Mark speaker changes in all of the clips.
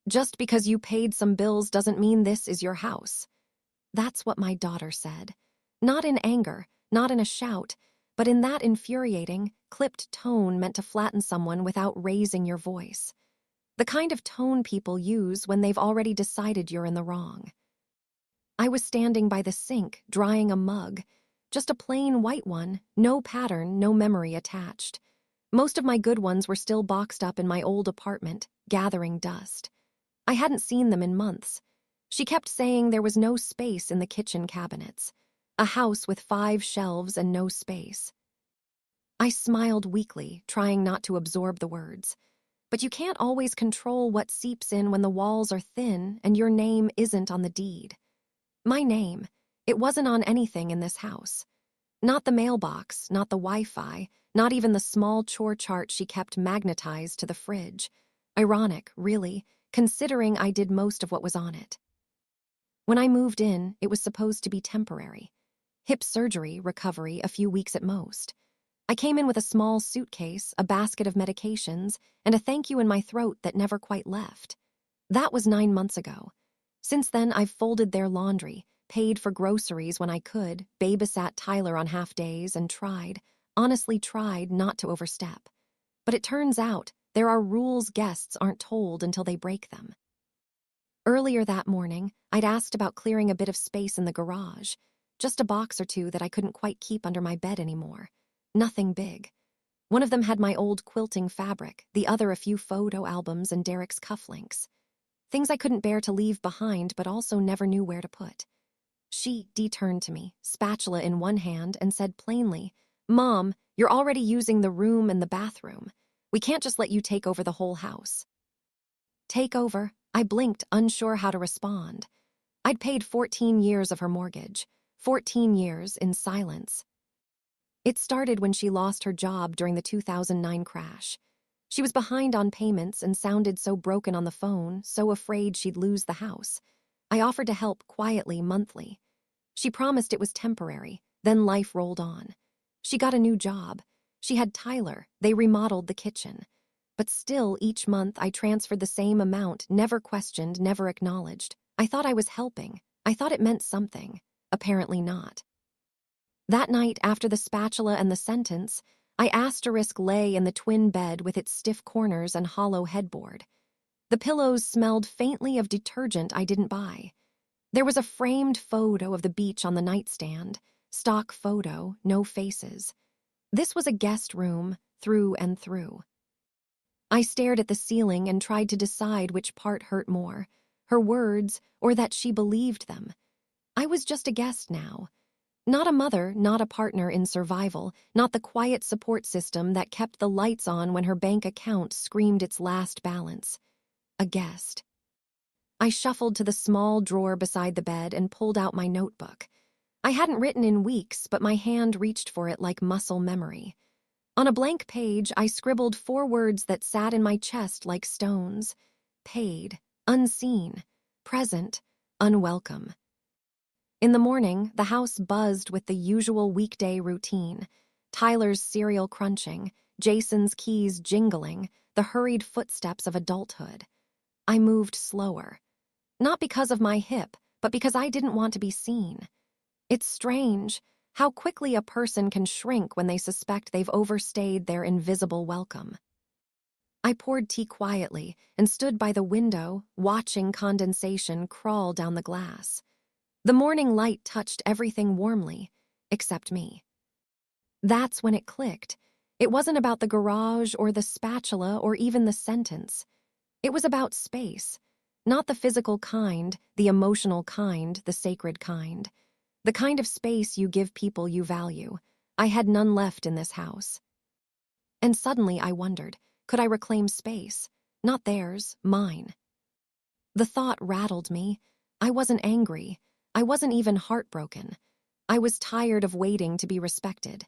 Speaker 1: Just because you paid some bills doesn't mean this is your house. That's what my daughter said. Not in anger, not in a shout, but in that infuriating, clipped tone meant to flatten someone without raising your voice. The kind of tone people use when they've already decided you're in the wrong. I was standing by the sink, drying a mug. Just a plain white one, no pattern, no memory attached. Most of my good ones were still boxed up in my old apartment, gathering dust. I hadn't seen them in months. She kept saying there was no space in the kitchen cabinets. A house with 5 shelves and no space. I smiled weakly, trying not to absorb the words. But you can't always control what seeps in when the walls are thin and your name isn't on the deed. My name, it wasn't on anything in this house. Not the mailbox, not the Wi-Fi, not even the small chore chart she kept magnetized to the fridge. Ironic, really, considering I did most of what was on it. When I moved in, it was supposed to be temporary. Hip surgery, recovery, a few weeks at most. I came in with a small suitcase, a basket of medications, and a thank you in my throat that never quite left. That was 9 months ago. Since then, I've folded their laundry, paid for groceries when I could, babysat Tyler on half days, and honestly tried not to overstep. But it turns out there are rules guests aren't told until they break them. Earlier that morning, I'd asked about clearing a bit of space in the garage, just a box or two that I couldn't quite keep under my bed anymore. Nothing big. One of them had my old quilting fabric, the other a few photo albums and Derek's cufflinks. Things I couldn't bear to leave behind but also never knew where to put. She turned to me, spatula in one hand, and said plainly, "Mom, you're already using the room and the bathroom. We can't just let you take over the whole house." Take over? I blinked, unsure how to respond. I'd paid 14 years of her mortgage. 14 years in silence. It started when she lost her job during the 2009 crash. She was behind on payments and sounded so broken on the phone, so afraid she'd lose the house. I offered to help quietly monthly. She promised it was temporary, then life rolled on. She got a new job. She had Tyler. They remodeled the kitchen. But still, each month I transferred the same amount, never questioned, never acknowledged. I thought I was helping. I thought it meant something. Apparently not. That night, after the spatula and the sentence, I asterisk lay in the twin bed with its stiff corners and hollow headboard. The pillows smelled faintly of detergent I didn't buy. There was a framed photo of the beach on the nightstand. Stock photo, no faces. This was a guest room, through and through. I stared at the ceiling and tried to decide which part hurt more, her words or that she believed them. I was just a guest now. Not a mother, not a partner in survival, not the quiet support system that kept the lights on when her bank account screamed its last balance. A guest. I shuffled to the small drawer beside the bed and pulled out my notebook. I hadn't written in weeks, but my hand reached for it like muscle memory. On a blank page, I scribbled 4 words that sat in my chest like stones. Paid, unseen, present, unwelcome. In the morning, the house buzzed with the usual weekday routine. Tyler's cereal crunching, Jason's keys jingling, the hurried footsteps of adulthood. I moved slower. Not because of my hip, but because I didn't want to be seen. It's strange how quickly a person can shrink when they suspect they've overstayed their invisible welcome. I poured tea quietly and stood by the window, watching condensation crawl down the glass. The morning light touched everything warmly, except me. That's when it clicked. It wasn't about the garage or the spatula or even the sentence. It was about space. Not the physical kind, the emotional kind, the sacred kind. The kind of space you give people you value. I had none left in this house. And suddenly I wondered, could I reclaim space? Not theirs, mine. The thought rattled me. I wasn't angry. I wasn't even heartbroken. I was tired of waiting to be respected.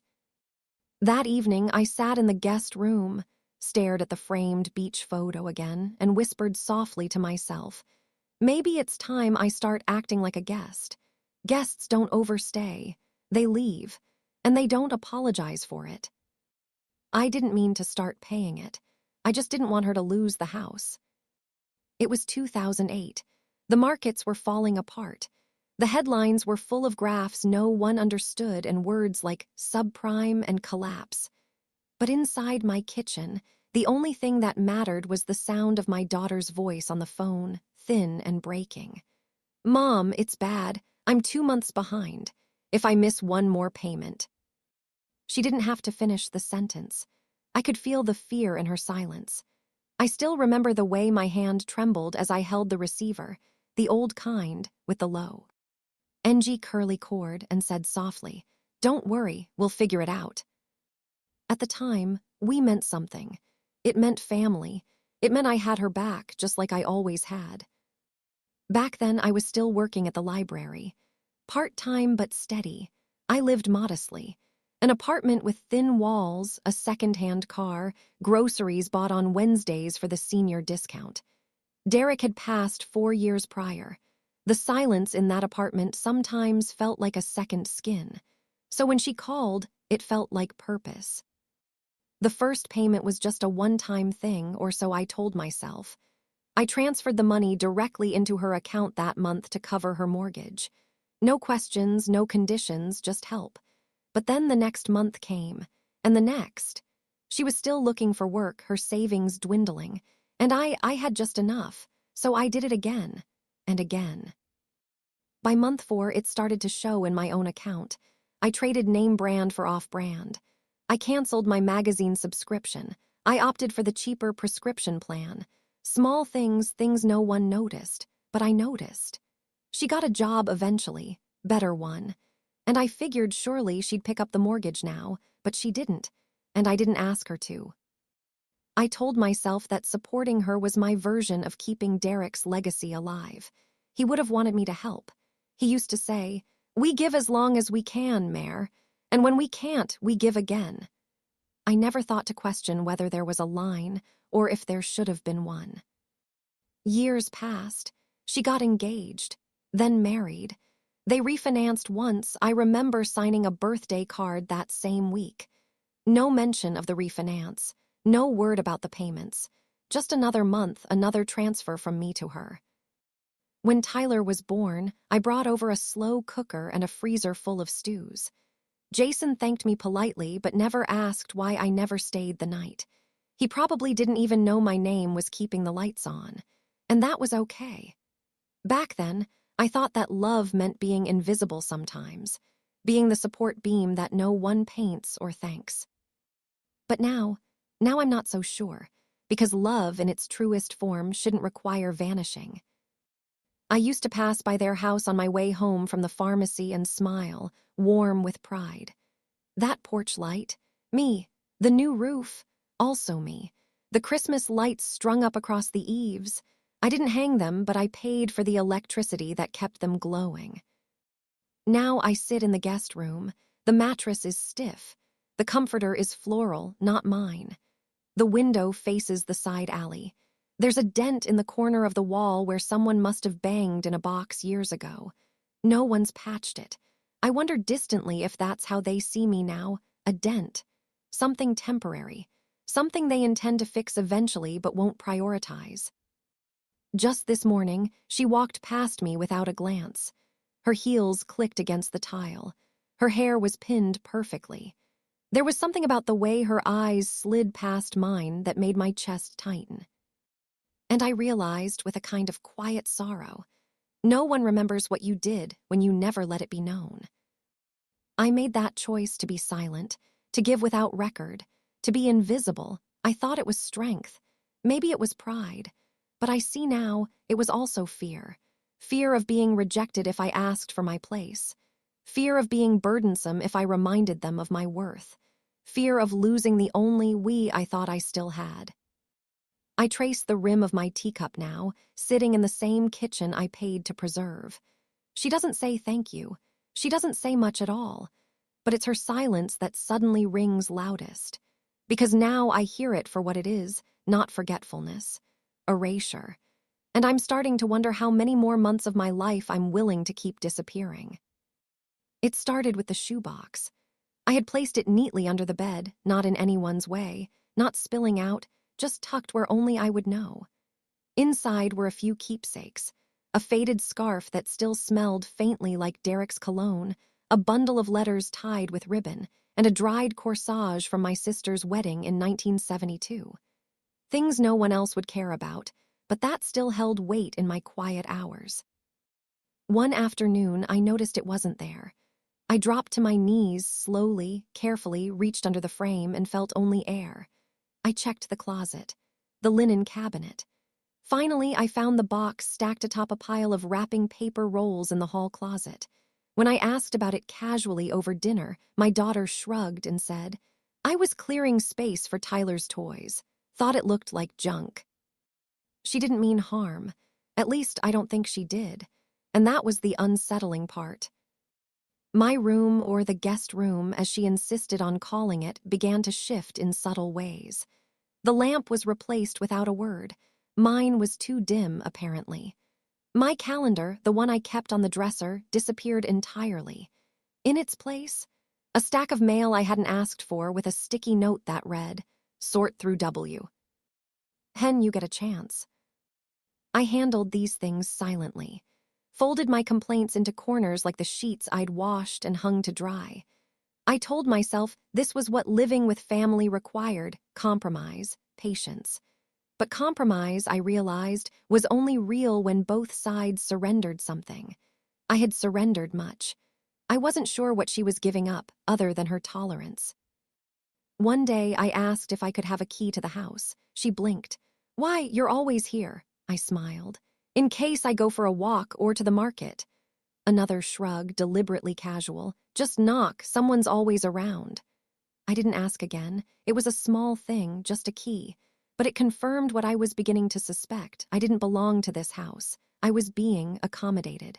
Speaker 1: That evening, I sat in the guest room, stared at the framed beach photo again, and whispered softly to myself, maybe it's time I start acting like a guest. Guests don't overstay. They leave, and they don't apologize for it. I didn't mean to start paying it. I just didn't want her to lose the house. It was 2008. The markets were falling apart. The headlines were full of graphs no one understood and words like subprime and collapse. But inside my kitchen, the only thing that mattered was the sound of my daughter's voice on the phone, thin and breaking. "Mom, it's bad. I'm 2 months behind. If I miss one more payment." She didn't have to finish the sentence. I could feel the fear in her silence. I still remember the way my hand trembled as I held the receiver, the old kind with the low NG curly cord, and said softly, "Don't worry, we'll figure it out." At the time, we meant something. It meant family. It meant I had her back, just like I always had. Back then, I was still working at the library. Part-time but steady. I lived modestly. An apartment with thin walls, a second-hand car, groceries bought on Wednesdays for the senior discount. Derek had passed 4 years prior. The silence in that apartment sometimes felt like a second skin. So when she called, it felt like purpose. The first payment was just a one-time thing, or so I told myself. I transferred the money directly into her account that month to cover her mortgage. No questions, no conditions, just help. But then the next month came, and the next. She was still looking for work, her savings dwindling, and I had just enough, so I did it again, and again. By month 4, it started to show in my own account. I traded name brand for off-brand. I canceled my magazine subscription. I opted for the cheaper prescription plan. Small things no one noticed, but I noticed. She got a job eventually, better one. And I figured surely she'd pick up the mortgage now, but she didn't, and I didn't ask her to. I told myself that supporting her was my version of keeping Derek's legacy alive. He would have wanted me to help. He used to say, "We give as long as we can, Mare, and when we can't, we give again." I never thought to question whether there was a line or if there should have been one. Years passed. She got engaged, then married. They refinanced once. I remember signing a birthday card that same week. No mention of the refinance, no word about the payments. Just another month, another transfer from me to her. When Tyler was born, I brought over a slow cooker and a freezer full of stews. Jason thanked me politely but never asked why I never stayed the night. He probably didn't even know my name was keeping the lights on. And that was okay. Back then, I thought that love meant being invisible sometimes, being the support beam that no one paints or thanks. But now I'm not so sure, because love in its truest form shouldn't require vanishing. I used to pass by their house on my way home from the pharmacy and smile, warm with pride. That porch light, me. The new roof, also me. The Christmas lights strung up across the eaves. I didn't hang them, but I paid for the electricity that kept them glowing. Now I sit in the guest room. The mattress is stiff. The comforter is floral, not mine. The window faces the side alley. There's a dent in the corner of the wall where someone must have banged in a box years ago. No one's patched it. I wonder distantly if that's how they see me now, a dent. Something temporary. Something they intend to fix eventually but won't prioritize. Just this morning, she walked past me without a glance. Her heels clicked against the tile. Her hair was pinned perfectly. There was something about the way her eyes slid past mine that made my chest tighten. And I realized with a kind of quiet sorrow, no one remembers what you did when you never let it be known. I made that choice to be silent, to give without record, to be invisible. I thought it was strength. Maybe it was pride. But I see now it was also fear. Fear of being rejected if I asked for my place. Fear of being burdensome if I reminded them of my worth. Fear of losing the only we I thought I still had. I trace the rim of my teacup now, sitting in the same kitchen I paid to preserve. She doesn't say thank you. She doesn't say much at all. But it's her silence that suddenly rings loudest. Because now I hear it for what it is, not forgetfulness. Erasure. And I'm starting to wonder how many more months of my life I'm willing to keep disappearing. It started with the shoebox. I had placed it neatly under the bed, not in anyone's way, not spilling out, just tucked where only I would know. Inside were a few keepsakes: a faded scarf that still smelled faintly like Derek's cologne, a bundle of letters tied with ribbon, and a dried corsage from my sister's wedding in 1972. Things no one else would care about, but that still held weight in my quiet hours. One afternoon, I noticed it wasn't there. I dropped to my knees, slowly, carefully, reached under the frame, and felt only air. I checked the closet, the linen cabinet. Finally, I found the box stacked atop a pile of wrapping paper rolls in the hall closet. When I asked about it casually over dinner, my daughter shrugged and said, "I was clearing space for Tyler's toys. Thought it looked like junk." She didn't mean harm. At least, I don't think she did. And that was the unsettling part. My room, or the guest room, as she insisted on calling it, began to shift in subtle ways. The lamp was replaced without a word. Mine was too dim, apparently. My calendar, the one I kept on the dresser, disappeared entirely. In its place, a stack of mail I hadn't asked for with a sticky note that read, "Sort through W. Hen, you get a chance." I handled these things silently, folded my complaints into corners like the sheets I'd washed and hung to dry. I told myself this was what living with family required: compromise, patience. But compromise, I realized, was only real when both sides surrendered something. I had surrendered much. I wasn't sure what she was giving up, other than her tolerance. One day, I asked if I could have a key to the house. She blinked. "Why, you're always here," I smiled. "In case I go for a walk or to the market." Another shrug, deliberately casual. "Just knock, someone's always around." I didn't ask again. It was a small thing, just a key. But it confirmed what I was beginning to suspect. I didn't belong to this house. I was being accommodated.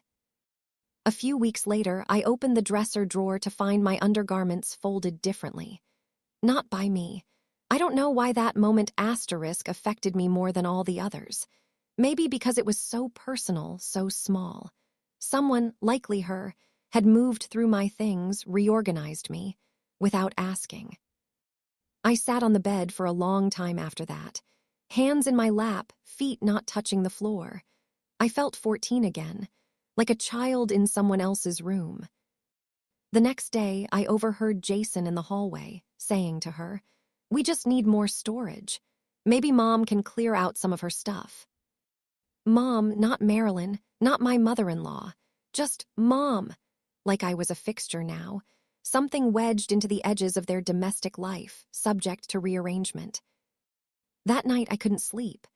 Speaker 1: A few weeks later, I opened the dresser drawer to find my undergarments folded differently. Not by me. I don't know why that moment asterisk affected me more than all the others. Maybe because it was so personal, so small. Someone, likely her, had moved through my things, reorganized me, without asking. I sat on the bed for a long time after that, hands in my lap, feet not touching the floor. I felt 14 again, like a child in someone else's room. The next day, I overheard Jason in the hallway, saying to her, "We just need more storage. Maybe Mom can clear out some of her stuff." Mom, not Marilyn, not my mother-in-law. Just Mom. Like I was a fixture now. Something wedged into the edges of their domestic life, subject to rearrangement. That night I couldn't sleep.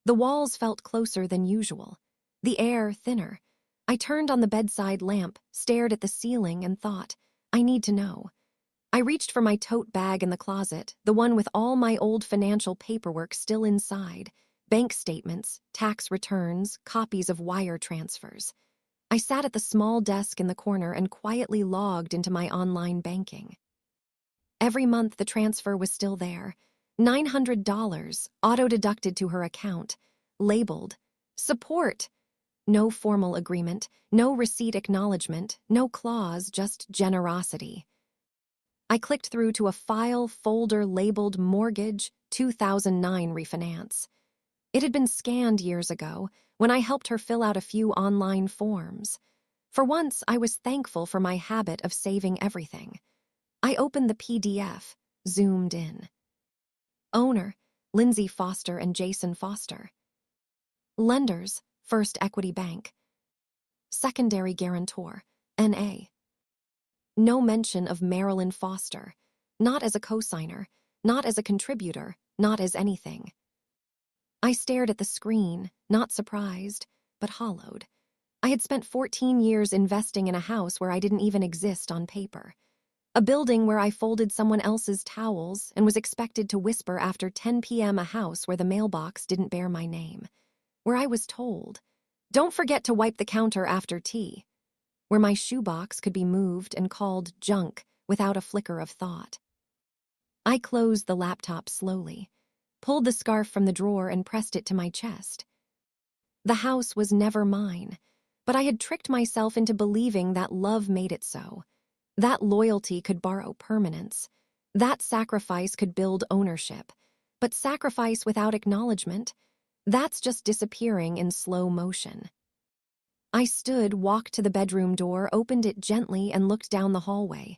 Speaker 1: The walls felt closer than usual. The air thinner. I turned on the bedside lamp, stared at the ceiling, and thought, I need to know. I reached for my tote bag in the closet, the one with all my old financial paperwork still inside: bank statements, tax returns, copies of wire transfers. I sat at the small desk in the corner and quietly logged into my online banking. Every month the transfer was still there. $900, auto-deducted to her account, labeled support. No formal agreement, no receipt acknowledgement, no clause, just generosity. I clicked through to a file folder labeled Mortgage 2009 Refinance. It had been scanned years ago when I helped her fill out a few online forms. For once, I was thankful for my habit of saving everything. I opened the PDF, zoomed in. Owner, Lindsay Foster and Jason Foster. Lenders, First Equity Bank. Secondary guarantor, N.A. No mention of Marilyn Foster, not as a cosigner, not as a contributor, not as anything. I stared at the screen, not surprised, but hollowed. I had spent 14 years investing in a house where I didn't even exist on paper. A building where I folded someone else's towels and was expected to whisper after 10 p.m. a house where the mailbox didn't bear my name. Where I was told, "Don't forget to wipe the counter after tea." Where my shoebox could be moved and called junk without a flicker of thought. I closed the laptop slowly, pulled the scarf from the drawer and pressed it to my chest. The house was never mine, but I had tricked myself into believing that love made it so. That loyalty could borrow permanence. That sacrifice could build ownership. But sacrifice without acknowledgement? That's just disappearing in slow motion. I stood, walked to the bedroom door, opened it gently, and looked down the hallway.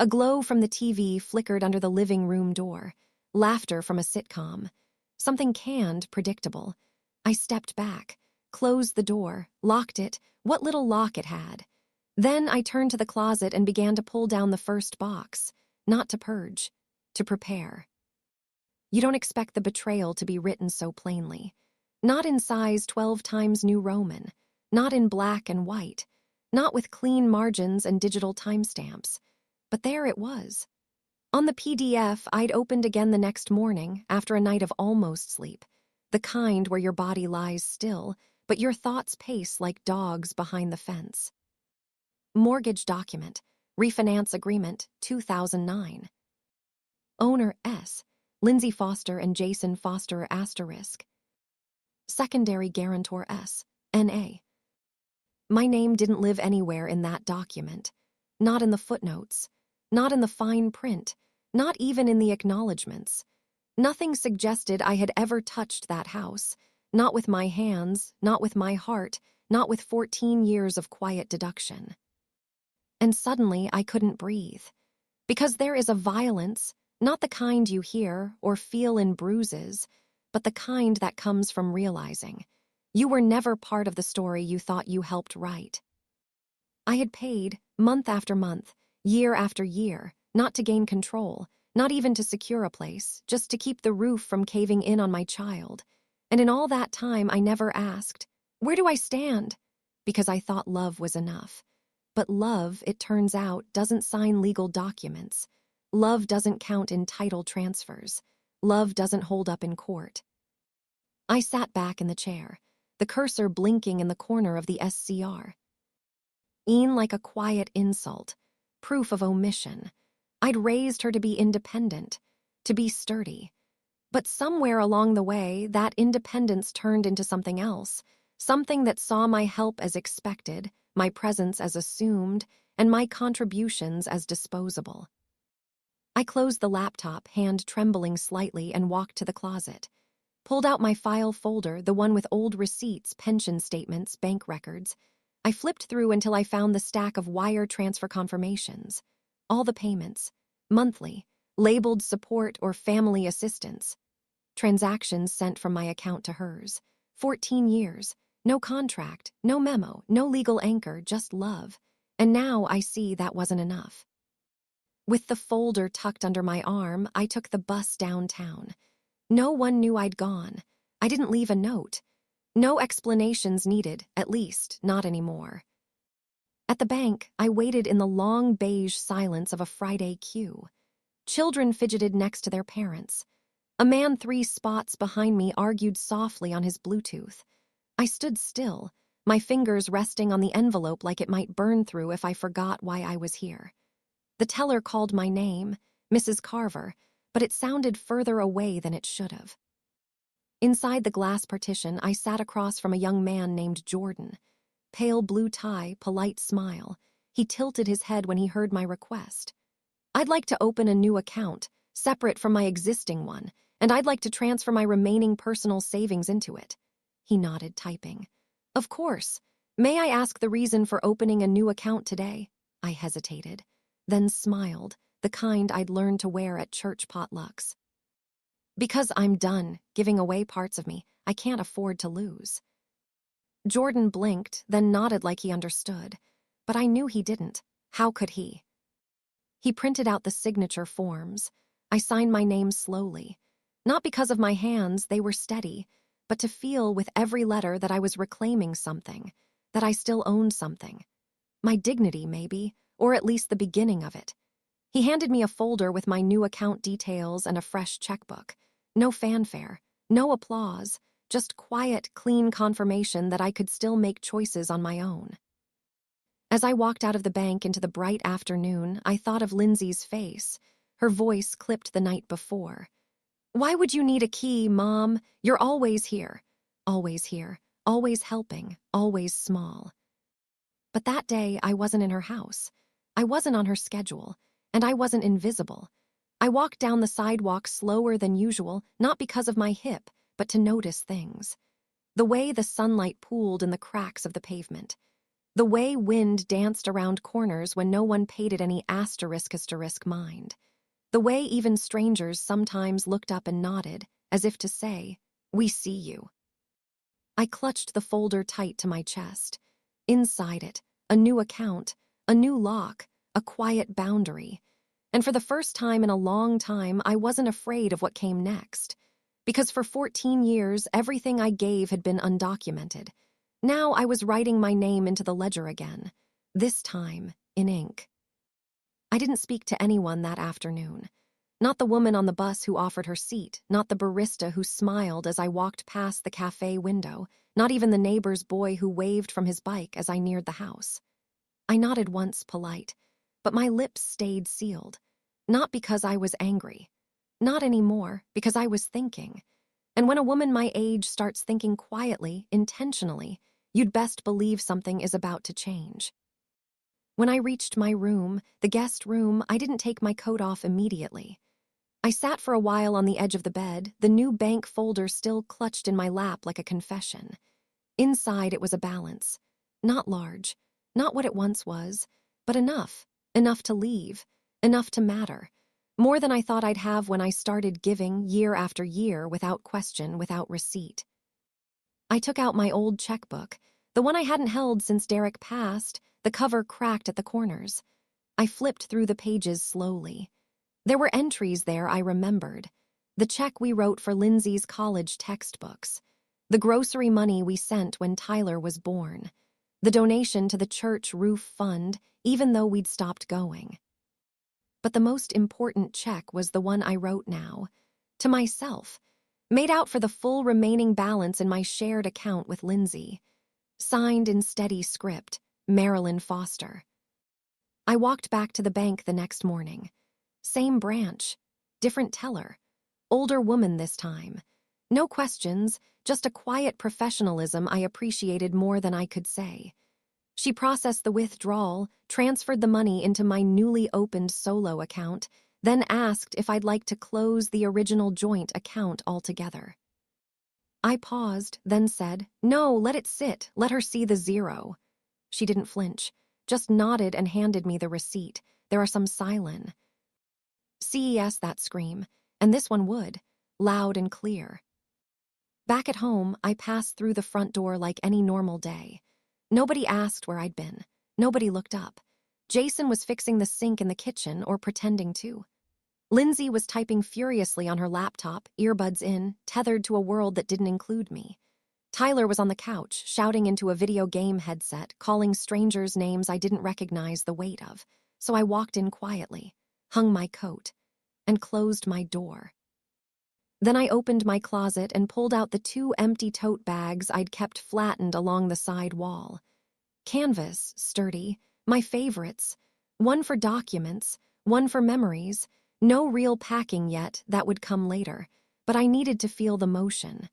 Speaker 1: A glow from the TV flickered under the living room door. Laughter from a sitcom. Something canned, predictable. I stepped back, closed the door, locked it, what little lock it had. Then I turned to the closet and began to pull down the first box. Not to purge, to prepare. You don't expect the betrayal to be written so plainly. Not in size 12 times New Roman. Not in black and white. Not with clean margins and digital timestamps. But there it was. On the PDF I'd opened again the next morning after a night of almost sleep, the kind where your body lies still, but your thoughts pace like dogs behind the fence. Mortgage document, refinance agreement, 2009. Owner S, Lindsay Foster and Jason Foster **. Secondary guarantor S, N.A. My name didn't live anywhere in that document. Not in the footnotes. Not in the fine print. Not even in the acknowledgments. Nothing suggested I had ever touched that house. Not with my hands, not with my heart, not with 14 years of quiet deduction. And suddenly I couldn't breathe. Because there is a violence, not the kind you hear or feel in bruises, but the kind that comes from realizing you were never part of the story you thought you helped write. I had paid, month after month, year after year, not to gain control, not even to secure a place, just to keep the roof from caving in on my child. And in all that time I never asked, where do I stand? Because I thought love was enough. But love, it turns out, doesn't sign legal documents. Love doesn't count in title transfers. Love doesn't hold up in court. I sat back in the chair, the cursor blinking in the corner of the SCR. E'en like a quiet insult, proof of omission. I'd raised her to be independent, to be sturdy. But somewhere along the way, that independence turned into something else, something that saw my help as expected, my presence as assumed, and my contributions as disposable. I closed the laptop, hand trembling slightly, and walked to the closet. Pulled out my file folder, the one with old receipts, pension statements, bank records. I flipped through until I found the stack of wire transfer confirmations. All the payments, monthly, labeled support or family assistance. Transactions sent from my account to hers. 14 years, no contract, no memo, no legal anchor, just love. And now I see that wasn't enough. With the folder tucked under my arm, I took the bus downtown. No one knew I'd gone. I didn't leave a note. No explanations needed, at least, not anymore. At the bank, I waited in the long beige silence of a Friday queue. Children fidgeted next to their parents. A man 3 spots behind me argued softly on his Bluetooth. I stood still, my fingers resting on the envelope like it might burn through if I forgot why I was here. The teller called my name, Mrs. Carver, but it sounded further away than it should have. Inside the glass partition, I sat across from a young man named Jordan. Pale blue tie, polite smile. He tilted his head when he heard my request. I'd like to open a new account, separate from my existing one, and I'd like to transfer my remaining personal savings into it. He nodded, typing. Of course. May I ask the reason for opening a new account today? I hesitated, then smiled, the kind I'd learned to wear at church potlucks. Because I'm done giving away parts of me I can't afford to lose. Jordan blinked, then nodded like he understood, but I knew he didn't. How could he? He printed out the signature forms. I signed my name slowly. Not because of my hands, they were steady, but to feel with every letter that I was reclaiming something, that I still owned something. My dignity, maybe, or at least the beginning of it. He handed me a folder with my new account details and a fresh checkbook. No fanfare, no applause, just quiet, clean confirmation that I could still make choices on my own. As I walked out of the bank into the bright afternoon, I thought of Lindsay's face, her voice clipped the night before. Why would you need a key, Mom? You're always here, always helping, always small. But that day, I wasn't in her house. I wasn't on her schedule, and I wasn't invisible. I walked down the sidewalk slower than usual, not because of my hip, but to notice things. The way the sunlight pooled in the cracks of the pavement. The way wind danced around corners when no one paid it any asterisk mind. The way even strangers sometimes looked up and nodded, as if to say, "We see you." I clutched the folder tight to my chest. Inside it, a new account, a new lock, a quiet boundary. And for the first time in a long time, I wasn't afraid of what came next. Because for 14 years, everything I gave had been undocumented. Now I was writing my name into the ledger again, this time in ink. I didn't speak to anyone that afternoon. Not the woman on the bus who offered her seat, not the barista who smiled as I walked past the cafe window, not even the neighbor's boy who waved from his bike as I neared the house. I nodded once, polite, but my lips stayed sealed. Not because I was angry. Not anymore, because I was thinking. And when a woman my age starts thinking quietly, intentionally, you'd best believe something is about to change. When I reached my room, the guest room, I didn't take my coat off immediately. I sat for a while on the edge of the bed, the new bank folder still clutched in my lap like a confession. Inside it was a balance. Not large, not what it once was, but enough. Enough to leave, enough to matter. More than I thought I'd have when I started giving year after year without question, without receipt. I took out my old checkbook, the one I hadn't held since Derek passed, the cover cracked at the corners. I flipped through the pages slowly. There were entries there I remembered. The check we wrote for Lindsay's college textbooks. The grocery money we sent when Tyler was born. The donation to the church roof fund, even though we'd stopped going. But the most important check was the one I wrote now. To myself. Made out for the full remaining balance in my shared account with Lindsay. Signed in steady script, Marilyn Foster. I walked back to the bank the next morning. Same branch, different teller. Older woman this time. No questions, just a quiet professionalism I appreciated more than I could say. She processed the withdrawal, transferred the money into my newly opened solo account, then asked if I'd like to close the original joint account altogether. I paused, then said, "No, let it sit, let her see the zero." She didn't flinch, just nodded and handed me the receipt. There are some silent. CES, that scream, and this one would, loud and clear. Back at home, I passed through the front door like any normal day. Nobody asked where I'd been. Nobody looked up. Jason was fixing the sink in the kitchen or pretending to. Lindsay was typing furiously on her laptop, earbuds in, tethered to a world that didn't include me. Tyler was on the couch, shouting into a video game headset, calling strangers names I didn't recognize the weight of. So I walked in quietly, hung my coat, and closed my door. Then I opened my closet and pulled out the 2 empty tote bags I'd kept flattened along the side wall. Canvas, sturdy, my favorites. One for documents, one for memories. No real packing yet, that would come later. But I needed to feel the motion.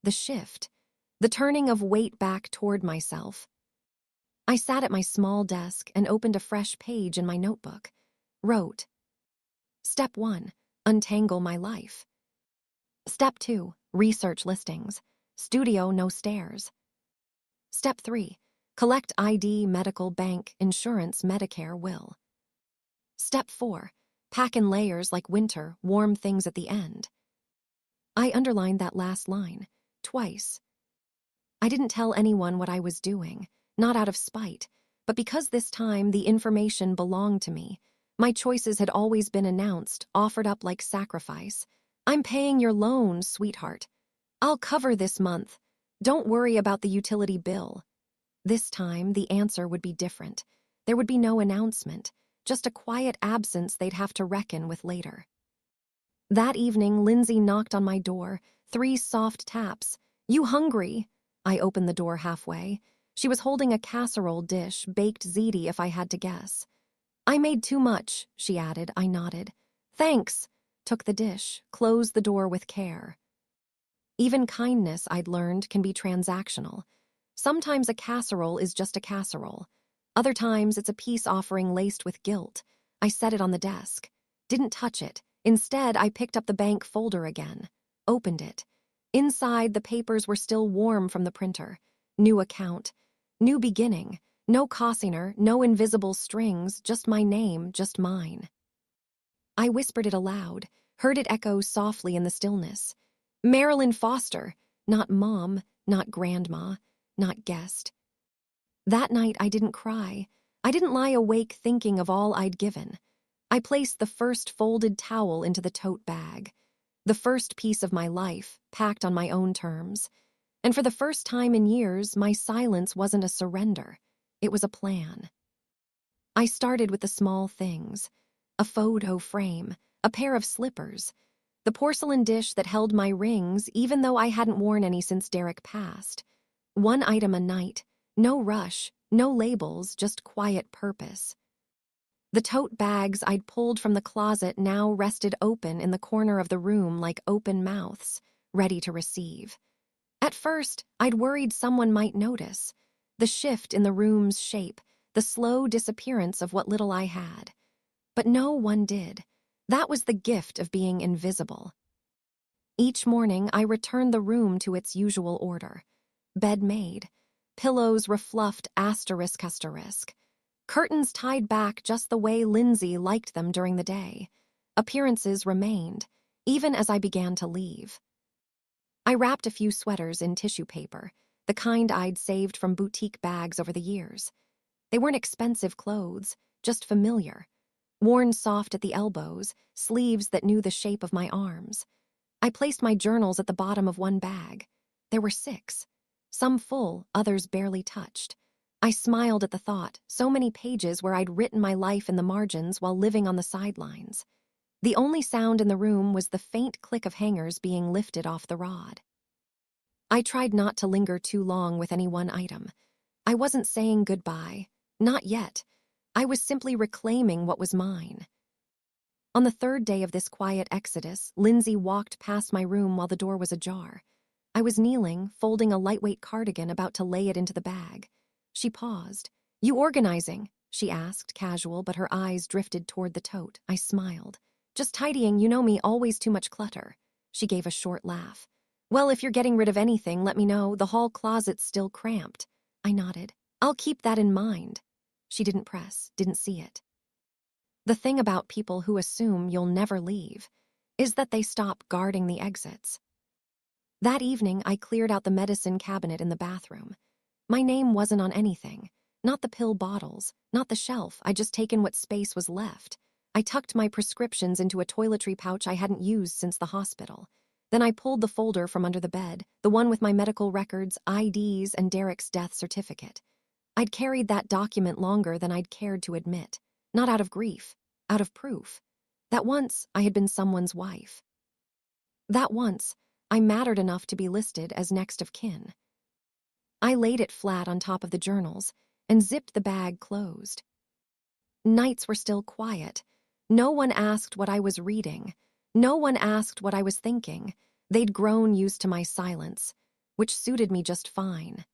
Speaker 1: The shift. The turning of weight back toward myself. I sat at my small desk and opened a fresh page in my notebook. Wrote. Step 1. Untangle my life. Step 2. Research listings. Studio, no stairs. Step 3. Collect ID, medical, bank, insurance, Medicare, will. Step 4. Pack in layers like winter, warm things at the end. I underlined that last line, twice. I didn't tell anyone what I was doing, not out of spite, but because this time the information belonged to me. My choices had always been announced, offered up like sacrifice. "I'm paying your loan, sweetheart. I'll cover this month. Don't worry about the utility bill." This time, the answer would be different. There would be no announcement, just a quiet absence they'd have to reckon with later. That evening, Lindsay knocked on my door, 3 soft taps. "You hungry?" I opened the door halfway. She was holding a casserole dish, baked ziti if I had to guess. "I made too much," she added. I nodded. "Thanks." Took the dish, closed the door with care. Even kindness, I'd learned, can be transactional. Sometimes a casserole is just a casserole. Other times it's a peace offering laced with guilt. I set it on the desk. Didn't touch it. Instead, I picked up the bank folder again. Opened it. Inside, the papers were still warm from the printer. New account. New beginning. No cosigner, no invisible strings, just my name, just mine. I whispered it aloud, heard it echo softly in the stillness. Marilyn Foster, not mom, not grandma, not guest. That night I didn't cry. I didn't lie awake thinking of all I'd given. I placed the first folded towel into the tote bag. The first piece of my life, packed on my own terms. And for the first time in years, my silence wasn't a surrender. It was a plan. I started with the small things. A photo frame, a pair of slippers, the porcelain dish that held my rings even though I hadn't worn any since Derek passed. One item a night, no rush, no labels, just quiet purpose. The tote bags I'd pulled from the closet now rested open in the corner of the room like open mouths, ready to receive. At first, I'd worried someone might notice. The shift in the room's shape, the slow disappearance of what little I had. But no one did. That was the gift of being invisible. Each morning, I returned the room to its usual order. Bed made. Pillows refluffed ***. Curtains tied back just the way Lindsay liked them during the day. Appearances remained, even as I began to leave. I wrapped a few sweaters in tissue paper, the kind I'd saved from boutique bags over the years. They weren't expensive clothes, just familiar. Worn soft at the elbows, sleeves that knew the shape of my arms. I placed my journals at the bottom of one bag. There were 6. Some full, others barely touched. I smiled at the thought, so many pages where I'd written my life in the margins while living on the sidelines. The only sound in the room was the faint click of hangers being lifted off the rod. I tried not to linger too long with any one item. I wasn't saying goodbye. Not yet. I was simply reclaiming what was mine. On the 3rd day of this quiet exodus, Lindsay walked past my room while the door was ajar. I was kneeling, folding a lightweight cardigan about to lay it into the bag. She paused. "You organizing?" she asked, casual, but her eyes drifted toward the tote. I smiled. "Just tidying, you know me, always too much clutter." She gave a short laugh. "Well, if you're getting rid of anything, let me know. The hall closet's still cramped." I nodded. "I'll keep that in mind." She didn't press, didn't see it. The thing about people who assume you'll never leave is that they stop guarding the exits. That evening, I cleared out the medicine cabinet in the bathroom. My name wasn't on anything. Not the pill bottles, not the shelf. I'd just taken what space was left. I tucked my prescriptions into a toiletry pouch I hadn't used since the hospital. Then I pulled the folder from under the bed, the one with my medical records, IDs, and Derek's death certificate. I'd carried that document longer than I'd cared to admit. Not out of grief, out of proof. That once I had been someone's wife. That once I mattered enough to be listed as next of kin. I laid it flat on top of the journals and zipped the bag closed. Nights were still quiet. No one asked what I was reading. No one asked what I was thinking. They'd grown used to my silence, which suited me just fine.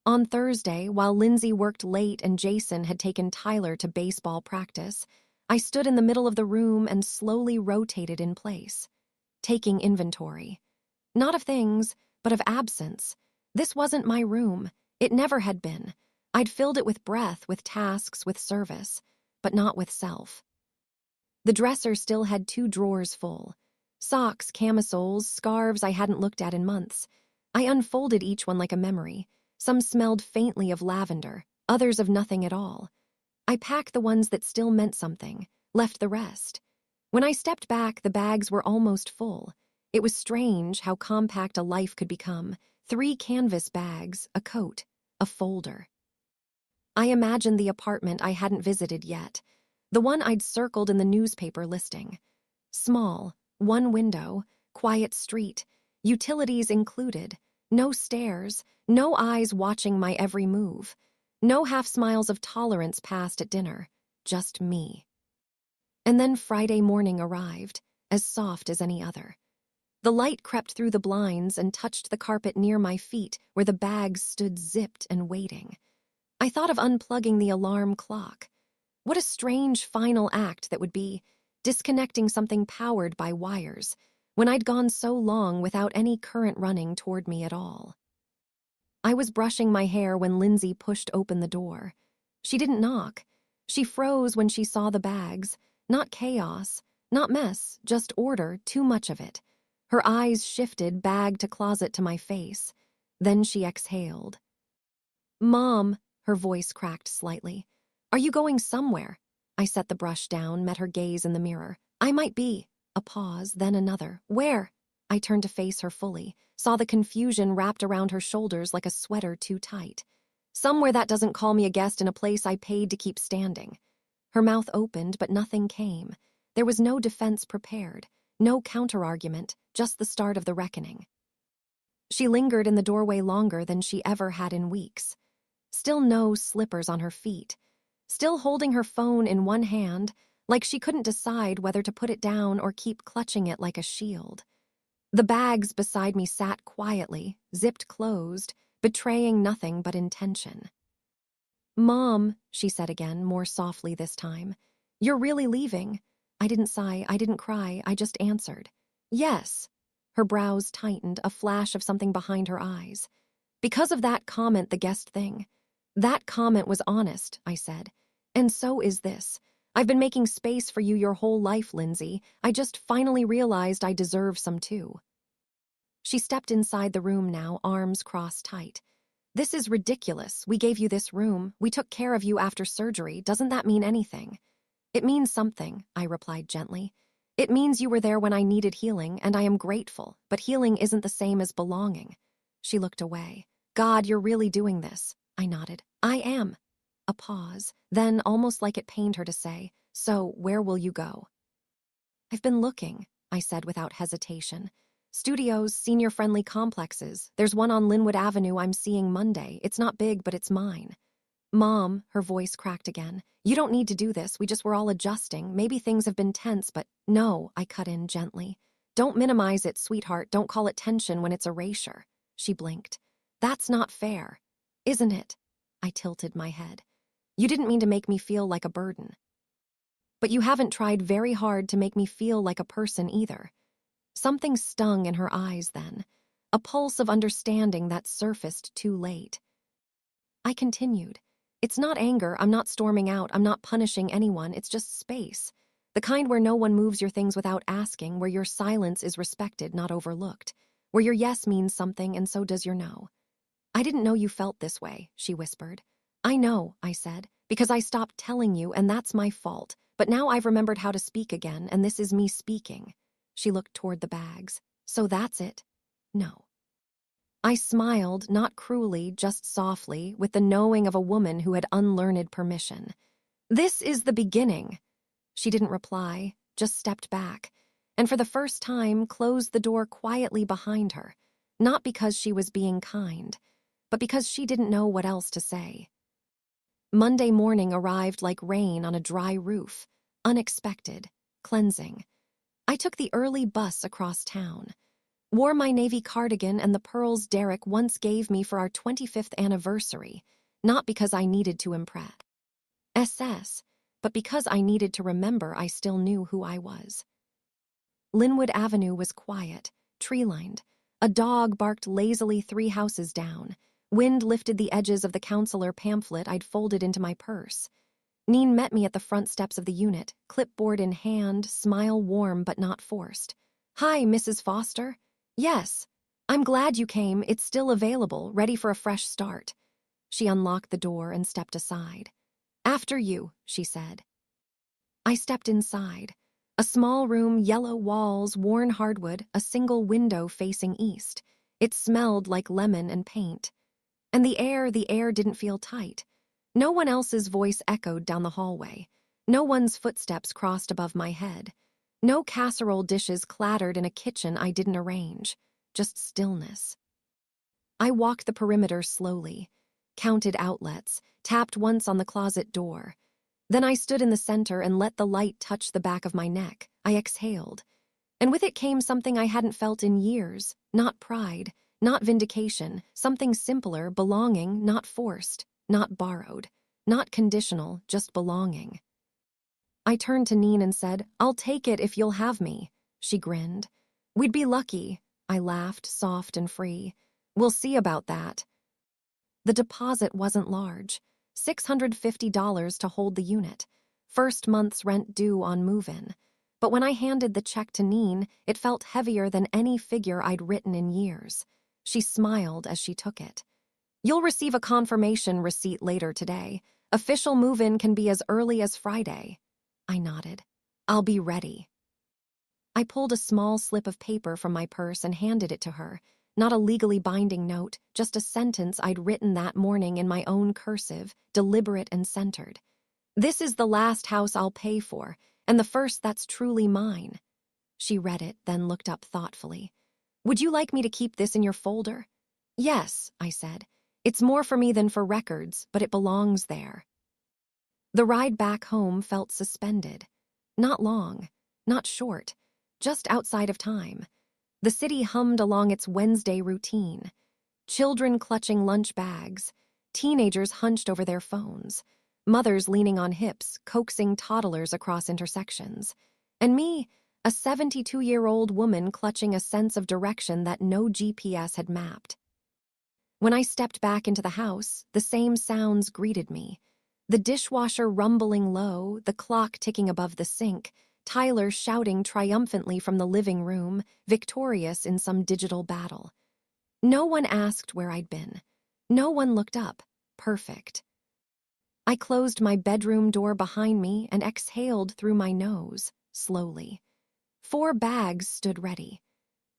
Speaker 1: On Thursday, while Lindsay worked late and Jason had taken Tyler to baseball practice, I stood in the middle of the room and slowly rotated in place, taking inventory. Not of things, but of absence. This wasn't my room. It never had been. I'd filled it with breath, with tasks, with service, but not with self. The dresser still had 2 drawers full. Socks, camisoles, scarves I hadn't looked at in months. I unfolded each one like a memory. Some smelled faintly of lavender, others of nothing at all. I packed the ones that still meant something, left the rest. When I stepped back, the bags were almost full. It was strange how compact a life could become. 3 canvas bags, a coat, a folder. I imagined the apartment I hadn't visited yet, the one I'd circled in the newspaper listing. Small, 1 window, quiet street, utilities included, no stairs, no eyes watching my every move, no half-smiles of tolerance passed at dinner, just me. And then Friday morning arrived, as soft as any other. The light crept through the blinds and touched the carpet near my feet where the bags stood zipped and waiting. I thought of unplugging the alarm clock. What a strange final act that would be, disconnecting something powered by wires, when I'd gone so long without any current running toward me at all. I was brushing my hair when Lindsay pushed open the door. She didn't knock. She froze when she saw the bags. Not chaos, not mess, just order, too much of it. Her eyes shifted bag to closet to my face. Then she exhaled. "Mom," her voice cracked slightly. "Are you going somewhere?" I set the brush down, met her gaze in the mirror. "I might be." A pause, then another. "Where?" I turned to face her fully, saw the confusion wrapped around her shoulders like a sweater too tight. "Somewhere that doesn't call me a guest in a place I paid to keep standing." Her mouth opened, but nothing came. There was no defense prepared, no counterargument, just the start of the reckoning. She lingered in the doorway longer than she ever had in weeks. Still no slippers on her feet. Still holding her phone in one hand, like she couldn't decide whether to put it down or keep clutching it like a shield. The bags beside me sat quietly, zipped closed, betraying nothing but intention. "Mom," she said again, more softly this time, "you're really leaving?" I didn't sigh, I didn't cry, I just answered. "Yes." Her brows tightened, a flash of something behind her eyes. "Because of that comment, the guest thing." "That comment was honest," I said. "And so is this. I've been making space for you your whole life, Lindsay. I just finally realized I deserve some too." She stepped inside the room now, arms crossed tight. "This is ridiculous. We gave you this room. We took care of you after surgery. Doesn't that mean anything?" "It means something," I replied gently. "It means you were there when I needed healing, and I am grateful, but healing isn't the same as belonging." She looked away. "God, you're really doing this." I nodded. "I am." A pause, then, almost like it pained her to say, "So, where will you go?" "I've been looking," I said without hesitation. "Studios, senior-friendly complexes. There's one on Linwood Avenue I'm seeing Monday. It's not big, but it's mine." "Mom," her voice cracked again, "you don't need to do this. We just were all adjusting. Maybe things have been tense, but—" "No," I cut in gently. "Don't minimize it, sweetheart. Don't call it tension when it's erasure." She blinked. "That's not fair." "Isn't it?" I tilted my head. "You didn't mean to make me feel like a burden." "But you haven't tried very hard to make me feel like a person either." Something stung in her eyes then, a pulse of understanding that surfaced too late. I continued. "It's not anger, I'm not storming out, I'm not punishing anyone, it's just space. The kind where no one moves your things without asking, where your silence is respected, not overlooked. Where your yes means something and so does your no." "I didn't know you felt this way," she whispered. "I know," I said, "because I stopped telling you, and that's my fault. But now I've remembered how to speak again, and this is me speaking." She looked toward the bags. "So that's it?" "No." I smiled, not cruelly, just softly, with the knowing of a woman who had unlearned permission. "This is the beginning." She didn't reply, just stepped back, and for the first time closed the door quietly behind her, not because she was being kind, but because she didn't know what else to say. Monday morning arrived like rain on a dry roof, unexpected, cleansing. I took the early bus across town. Wore my navy cardigan and the pearls Derek once gave me for our 25th anniversary, not because I needed to impress SS, but because I needed to remember I still knew who I was. Linwood Avenue was quiet, tree-lined. A dog barked lazily 3 houses down. Wind lifted the edges of the counselor pamphlet I'd folded into my purse. Neen met me at the front steps of the unit, clipboard in hand, smile warm but not forced. "Hi, Mrs. Foster." "Yes. I'm glad you came. It's still available, ready for a fresh start." She unlocked the door and stepped aside. "After you," she said. I stepped inside. A small room, yellow walls, worn hardwood, a single window facing east. It smelled like lemon and paint. And the air didn't feel tight. No one else's voice echoed down the hallway. No one's footsteps crossed above my head. No casserole dishes clattered in a kitchen I didn't arrange. Just stillness. I walked the perimeter slowly, counted outlets, tapped once on the closet door. Then I stood in the center and let the light touch the back of my neck. I exhaled. And with it came something I hadn't felt in years. Not pride, not vindication, something simpler, belonging, not forced, not borrowed, not conditional, just belonging. I turned to Neen and said, "I'll take it if you'll have me." She grinned. We'd be lucky, I laughed, soft and free. We'll see about that. The deposit wasn't large, $650 to hold the unit, first month's rent due on move-in. But when I handed the check to Neen, it felt heavier than any figure I'd written in years. She smiled as she took it. You'll receive a confirmation receipt later today. Official move-in can be as early as Friday. I nodded. I'll be ready. I pulled a small slip of paper from my purse and handed it to her. Not a legally binding note, just a sentence I'd written that morning in my own cursive, deliberate and centered. This is the last house I'll pay for, and the first that's truly mine. She read it, then looked up thoughtfully. Would you like me to keep this in your folder? Yes, I said. It's more for me than for records, but it belongs there. The ride back home felt suspended. Not long, not short, just outside of time. The city hummed along its Wednesday routine. Children clutching lunch bags, teenagers hunched over their phones, mothers leaning on hips, coaxing toddlers across intersections. And me, a 72-year-old woman clutching a sense of direction that no GPS had mapped. When I stepped back into the house, the same sounds greeted me. The dishwasher rumbling low, the clock ticking above the sink, Tyler shouting triumphantly from the living room, victorious in some digital battle. No one asked where I'd been. No one looked up. Perfect. I closed my bedroom door behind me and exhaled through my nose, slowly. 4 bags stood ready.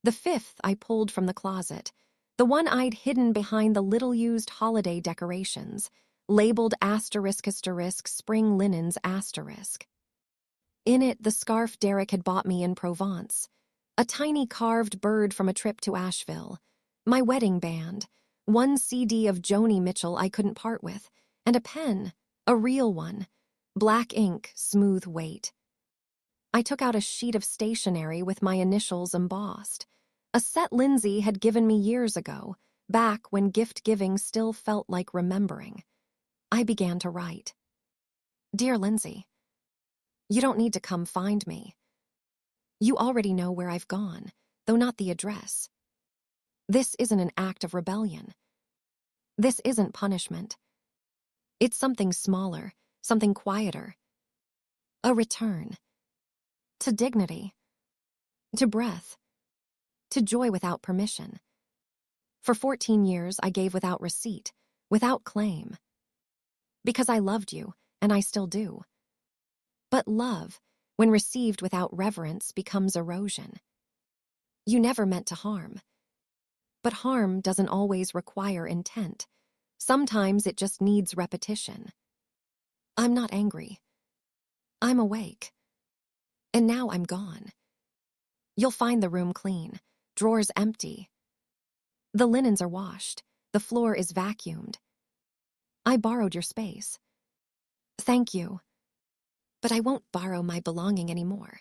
Speaker 1: The 5th I pulled from the closet, the one I'd hidden behind the little-used holiday decorations, labeled *** spring linens ***. In it, the scarf Derek had bought me in Provence, a tiny carved bird from a trip to Asheville, my wedding band, 1 CD of Joni Mitchell I couldn't part with, and a pen, a real one, black ink, smooth weight. I took out a sheet of stationery with my initials embossed, a set Lindsay had given me years ago, back when gift-giving still felt like remembering. I began to write. Dear Lindsay, you don't need to come find me. You already know where I've gone, though not the address. This isn't an act of rebellion. This isn't punishment. It's something smaller, something quieter. A return. To dignity. To breath. To joy without permission. For 14 years, I gave without receipt, without claim. Because I loved you, and I still do. But love, when received without reverence, becomes erosion. You never meant to harm. But harm doesn't always require intent. Sometimes it just needs repetition. I'm not angry. I'm awake. And now I'm gone. You'll find the room clean, drawers empty. The linens are washed. The floor is vacuumed. I borrowed your space. Thank you. But I won't borrow my belonging anymore.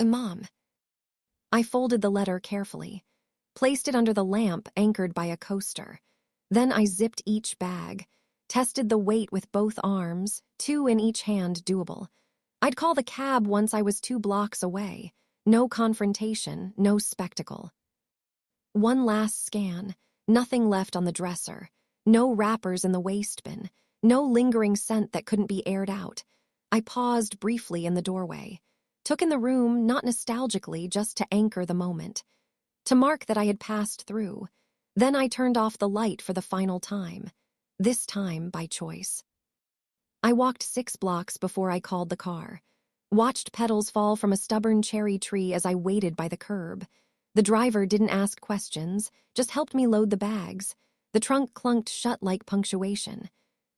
Speaker 1: Mom. I folded the letter carefully, placed it under the lamp anchored by a coaster. Then I zipped each bag, tested the weight with both arms, 2 in each hand doable. I'd call the cab once I was 2 blocks away. No confrontation, no spectacle. One last scan, nothing left on the dresser, no wrappers in the waste bin, no lingering scent that couldn't be aired out. I paused briefly in the doorway, took in the room not nostalgically, just to anchor the moment, to mark that I had passed through. Then I turned off the light for the final time, this time by choice. I walked 6 blocks before I called the car, watched petals fall from a stubborn cherry tree as I waited by the curb. The driver didn't ask questions, just helped me load the bags. The trunk clunked shut like punctuation.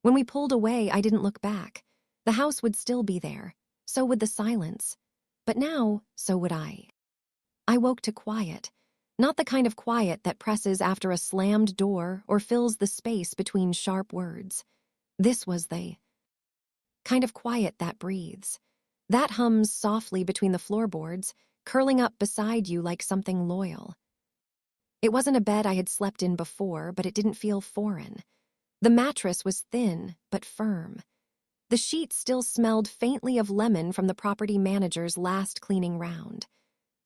Speaker 1: When we pulled away, I didn't look back. The house would still be there. So would the silence. But now, so would I. I woke to quiet. Not the kind of quiet that presses after a slammed door or fills the space between sharp words. This was the kind of quiet that breathes. That hums softly between the floorboards, curling up beside you like something loyal. It wasn't a bed I had slept in before, but it didn't feel foreign. The mattress was thin, but firm. The sheets still smelled faintly of lemon from the property manager's last cleaning round.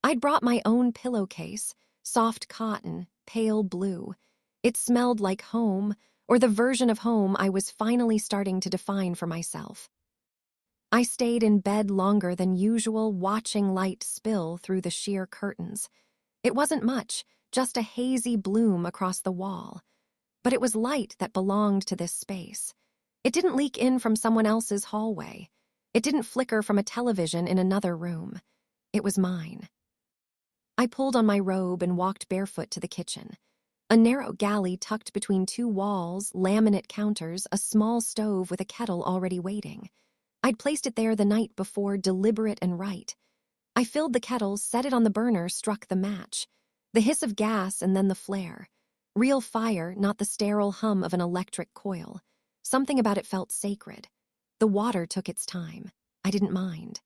Speaker 1: I'd brought my own pillowcase, soft cotton, pale blue. It smelled like home, or the version of home I was finally starting to define for myself. I stayed in bed longer than usual, watching light spill through the sheer curtains. It wasn't much, just a hazy bloom across the wall. But it was light that belonged to this space. It didn't leak in from someone else's hallway. It didn't flicker from a television in another room. It was mine. I pulled on my robe and walked barefoot to the kitchen. A narrow galley tucked between two walls, laminate counters, a small stove with a kettle already waiting. I'd placed it there the night before, deliberate and right. I filled the kettle, set it on the burner, struck the match. The hiss of gas and then the flare. Real fire, not the sterile hum of an electric coil. Something about it felt sacred. The water took its time. I didn't mind.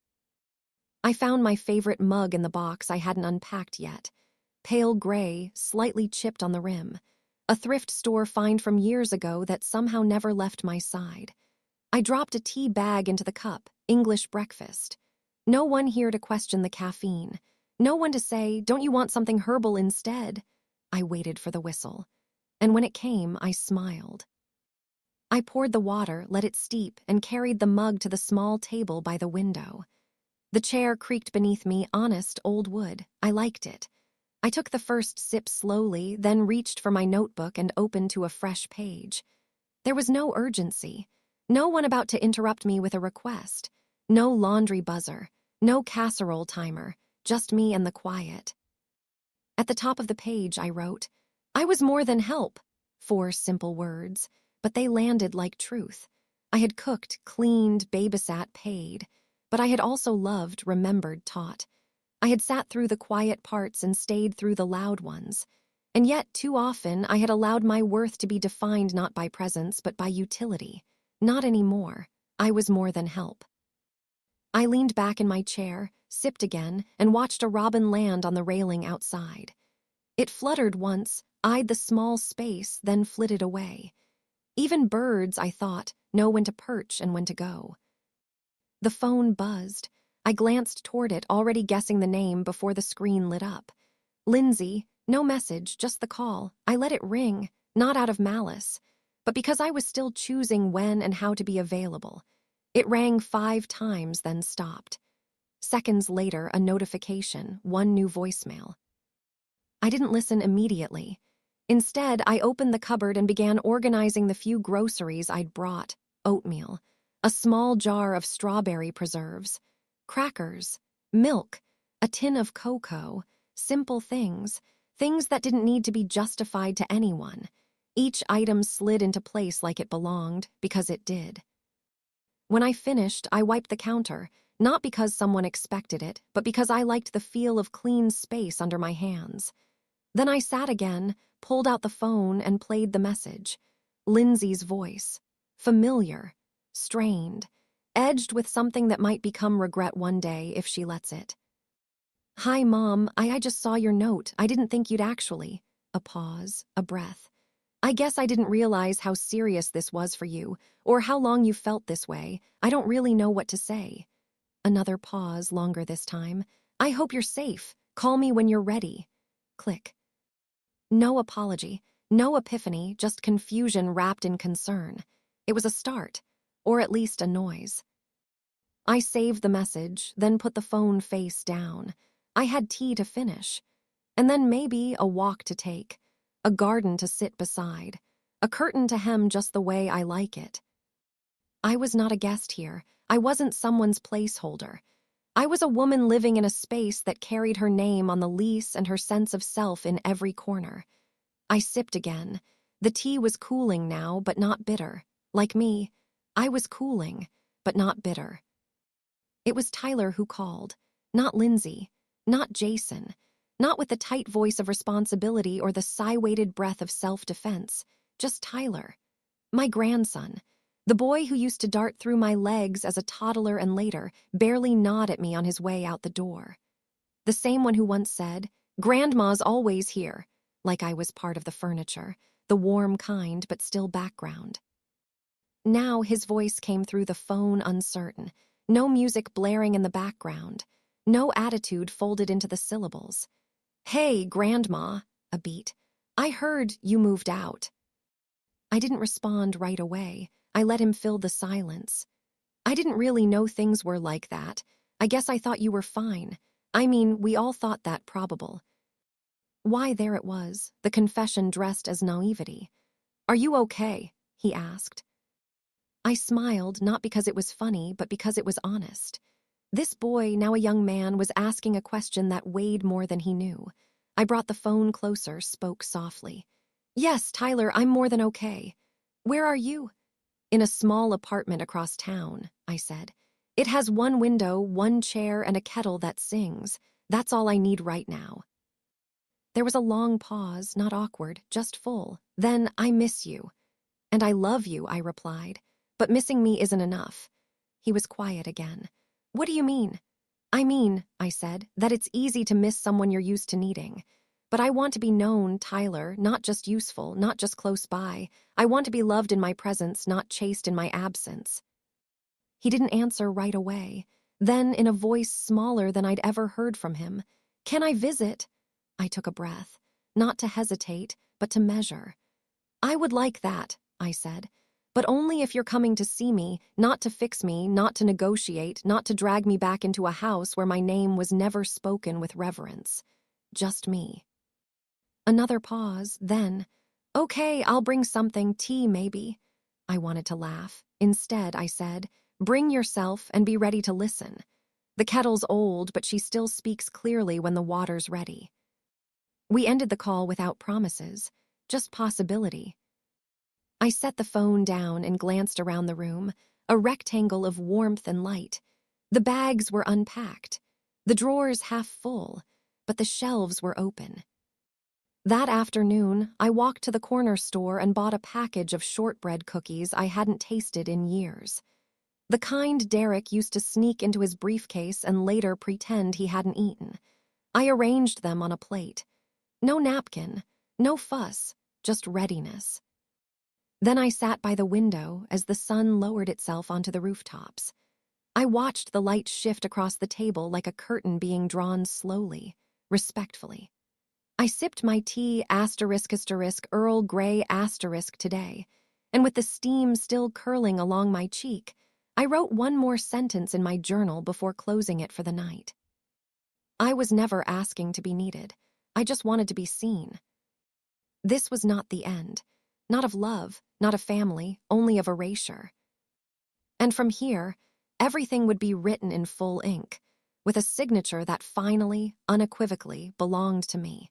Speaker 1: I found my favorite mug in the box I hadn't unpacked yet. Pale gray, slightly chipped on the rim. A thrift store find from years ago that somehow never left my side. I dropped a tea bag into the cup, English breakfast. No one here to question the caffeine. No one to say, "Don't you want something herbal instead?" I waited for the whistle. And when it came, I smiled. I poured the water, let it steep, and carried the mug to the small table by the window. The chair creaked beneath me, honest old wood. I liked it. I took the first sip slowly, then reached for my notebook and opened to a fresh page. There was no urgency. No one about to interrupt me with a request. No laundry buzzer. No casserole timer. Just me and the quiet. At the top of the page, I wrote, "I was more than help." 4 simple words, but they landed like truth. I had cooked, cleaned, babysat, paid. But I had also loved, remembered, taught. I had sat through the quiet parts and stayed through the loud ones. And yet, too often, I had allowed my worth to be defined not by presence, but by utility. Not anymore. I was more than help. I leaned back in my chair, sipped again, and watched a robin land on the railing outside. It fluttered once, eyed the small space, then flitted away. Even birds, I thought, know when to perch and when to go. The phone buzzed. I glanced toward it, already guessing the name before the screen lit up. Lindsay, no message, just the call. I let it ring, not out of malice, but because I was still choosing when and how to be available. It rang 5 times, then stopped. Seconds later, a notification, 1 new voicemail. I didn't listen immediately. Instead, I opened the cupboard and began organizing the few groceries I'd brought. Oatmeal, a small jar of strawberry preserves, crackers, milk, a tin of cocoa, simple things that didn't need to be justified to anyone. Each item slid into place like it belonged, because it did. When I finished, I wiped the counter, not because someone expected it, but because I liked the feel of clean space under my hands. Then I sat again, pulled out the phone, and played the message. Lindsay's voice. Familiar, strained, edged with something that might become regret one day if she lets it. "Hi, Mom, I just saw your note. I didn't think you'd actually." A pause, a breath. "I guess I didn't realize how serious this was for you, or how long you felt this way. I don't really know what to say." Another pause, longer this time. "I hope you're safe. Call me when you're ready." Click. No apology, no epiphany, just confusion wrapped in concern. It was a start, or at least a noise. I saved the message, then put the phone face down. I had tea to finish. And then maybe a walk to take, a garden to sit beside, a curtain to hem just the way I like it. I was not a guest here. I wasn't someone's placeholder. I was a woman living in a space that carried her name on the lease and her sense of self in every corner. I sipped again. The tea was cooling now, but not bitter. Like me, I was cooling, but not bitter. It was Tyler who called, not Lindsay, not Jason, not with the tight voice of responsibility or the sigh-weighted breath of self-defense, just Tyler, my grandson, the boy who used to dart through my legs as a toddler and later barely nod at me on his way out the door. The same one who once said, "Grandma's always here," like I was part of the furniture, the warm kind but still background. Now his voice came through the phone uncertain, no music blaring in the background, No attitude folded into the syllables. "Hey, Grandma," a beat. "I heard you moved out." I didn't respond right away. I let him fill the silence. "I didn't really know things were like that. I guess I thought you were fine. I mean, we all thought that probable." Why, there it was, the confession dressed as naivety. "Are you okay?" he asked. I smiled, not because it was funny, but because it was honest. This boy, now a young man, was asking a question that weighed more than he knew. I brought the phone closer, spoke softly. "Yes, Tyler, I'm more than okay. Where are you?" "In a small apartment across town," I said. "It has one window, one chair, and a kettle that sings. That's all I need right now." There was a long pause, not awkward, just full. Then, "I miss you." "And I love you," I replied. "But missing me isn't enough." He was quiet again. "What do you mean?" "I mean," I said, "that it's easy to miss someone you're used to needing. But I want to be known, Tyler, not just useful, not just close by. I want to be loved in my presence, not chased in my absence." He didn't answer right away. Then, in a voice smaller than I'd ever heard from him, "Can I visit?" I took a breath, not to hesitate, but to measure. "I would like that," I said, "but only if you're coming to see me, not to fix me, not to negotiate, not to drag me back into a house where my name was never spoken with reverence. Just me." Another pause, then, "Okay, I'll bring something, tea maybe." I wanted to laugh. Instead, I said, "Bring yourself and be ready to listen. The kettle's old, but she still speaks clearly when the water's ready." We ended the call without promises, just possibility. I set the phone down and glanced around the room, a rectangle of warmth and light. The bags were unpacked, the drawers half full, but the shelves were open. That afternoon, I walked to the corner store and bought a package of shortbread cookies I hadn't tasted in years. The kind Derek used to sneak into his briefcase and later pretend he hadn't eaten. I arranged them on a plate. No napkin, no fuss, just readiness. Then I sat by the window as the sun lowered itself onto the rooftops. I watched the light shift across the table like a curtain being drawn slowly, respectfully. I sipped my tea *** Earl Grey * today, and with the steam still curling along my cheek, I wrote one more sentence in my journal before closing it for the night. I was never asking to be needed. I just wanted to be seen. This was not the end. Not of love, not of family, only of erasure. And from here, everything would be written in full ink, with a signature that finally, unequivocally, belonged to me.